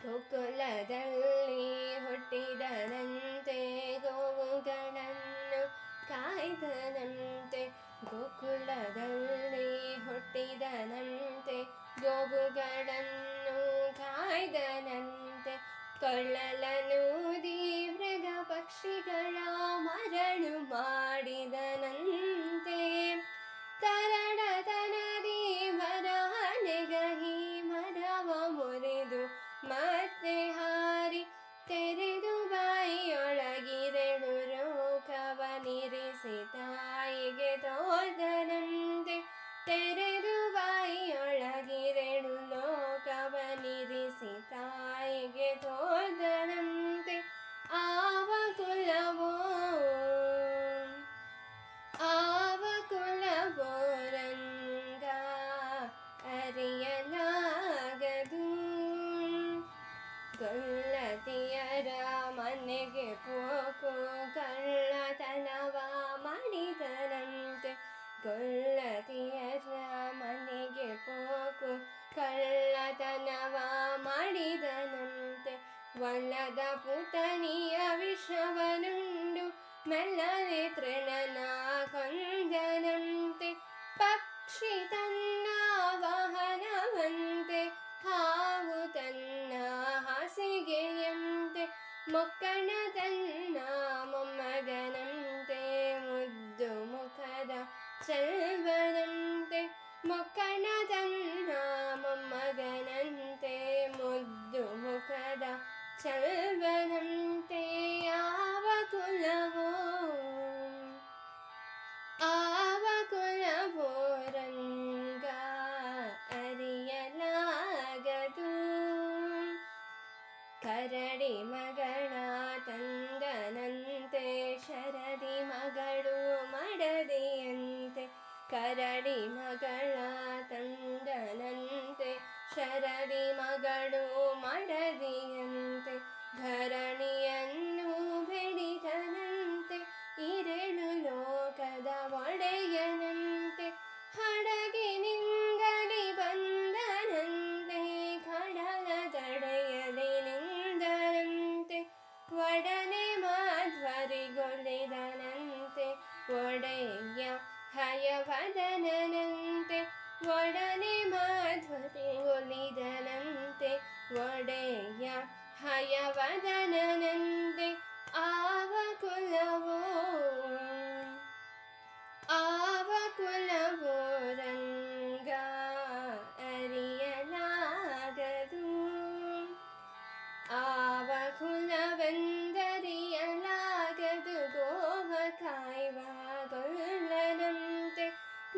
ಗೋಕುಲದಲ್ಲಿ ಹುಟ್ಟಿದನಂತೆ ಗೋವುಗಳನ್ನು ಕಾಯ್ದನಂತೆ. ಗೋಕುಲದಲ್ಲಿ ಹುಟ್ಟಿದನಂತೆ ಗೋವುಗಳನ್ನು ಕಾಯ್ದನಂತೆ. ಕೊಳ್ಳಲನೂದಿ ಮೃಗ ಪಕ್ಷಿಗಳ ಮರಳು ಮಾಡಿದನಂತೆ. ತರಡತನದಿ ಬರಹನೆಗಹಿ ಮರವ ಮುರಿದು ಮತ್ತೆ ಹಾರಿ ತೆರೆದು ಬಾಯಿಯೊಳಗಿರೆಡು ಲೋಕವನಿರಿಸಿ ತಾಯಿಗೆ ತೋರ್ದನಂತೆ. ತೆರೆದು ಬಾಯಿಯೊಳಗಿರೆಡು ಲೋಕವನಿರಿಸಿ ತಾಯಿಗೆ ತೋರ್ದನಂತೆ. ಆವ ಕುಲವೋ ರಂಗ ಅರಿಯಲಾಗದು. ಗೊಲ್ಲತಿಯರ ಮನೆಗೆ ಪೋಕು ಕಳ್ಳತನವ ಮಾಡಿದನಂತೆ. ಗೊಲ್ಲತಿಯರ ಮನೆಗೆ ಪೋಕು ಕಳ್ಳತನವ ಮಾಡಿದನಂತೆ. ಒಲ್ಲದ ಪುತನಿಯ ವಿಷವನುಂಡು ಮೆಲ್ಲನೆ ತೃಣನ ಕೊಂದನಂತೆ. ಪಕ್ಷಿ ತನ್ನ ವಾಹನವಂತೆ ಹಾವು ತನ್ನ ಹಾಸಿಗೆಯಂತೆ. ಮೊಕ್ಕಣ ತನ್ನ ಮೊಮ್ಮಗನಂತೆ ಮುದ್ದು ಮುಖದ ಚೆಲ್ವನಂತೆ. ಮೊಕ್ಕಣ ತನ್ನ ಮೊಮ್ಮಗನಂತೆ ಮುದ್ದು ಮುಖದ ಚೆಲ್ವನಂತೆ. ಯಾವ ಕುಲವೋ ರಂಗ ಅರಿಯಲಾಗದು. ಕರಡಿ ಮಗಳ ತಂದನಂತೆ ಶರದಿ ಮಗಳು ಮಡದಿಯಂತೆ. ಕರಡಿ ಮಗಳ ತಂದನಂತೆ ಶರದಿ ಮಗಳು ಮಡದಿಯಂತೆ. ಧರಣಿಯನ್ನು ಬೆಡಿದನಂತೆ ಇರೆಳು ಲೋಕದ ಒಡೆಯನಂತೆ. ಹಡಗಿನಿಂದಲಿ ಬಂದನಂತೆ ಕಡಲ ತಡೆಯಲಿ ನಿಂದನಂತೆ. ಒಡನೆ ಮಾಧ್ವರಿಗೊಲಿದನಂತೆ ಒಡೆಯ ಹಯವದನಂತೆ. ಒಡನೆ ಮಾಧ್ವರಿಗೊಲಿದನಂತೆ ಒಡೆಯ ಹಯವದನಂತೆ. ಆವ ಕುಲವೋ ರಂಗ ಅರಿಯಲಾಗದು. ಆವ ಕುಲವೆಂದರಿಯಲಾಗದು. ಗೋವ ಕಾಯುವ ಗೊಲ್ಲನಂತೆ.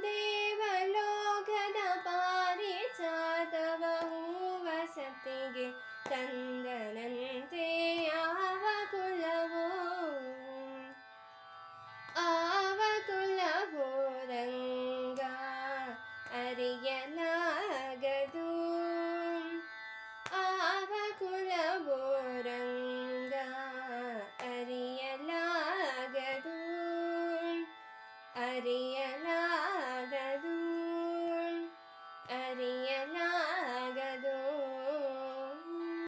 ದೇವಲೋಕದ ಪಾರಿಜಾತವ ಹೂವ ಸತಿಗೆ ತಂದನಂತೆ. ಆವ ಕುಲವೋ ರಂಗ ಅರಿಯಲಾಗದು. ಆವ ಕುಲವೋ ರಂಗ ಅರಿಯಲಾಗದು.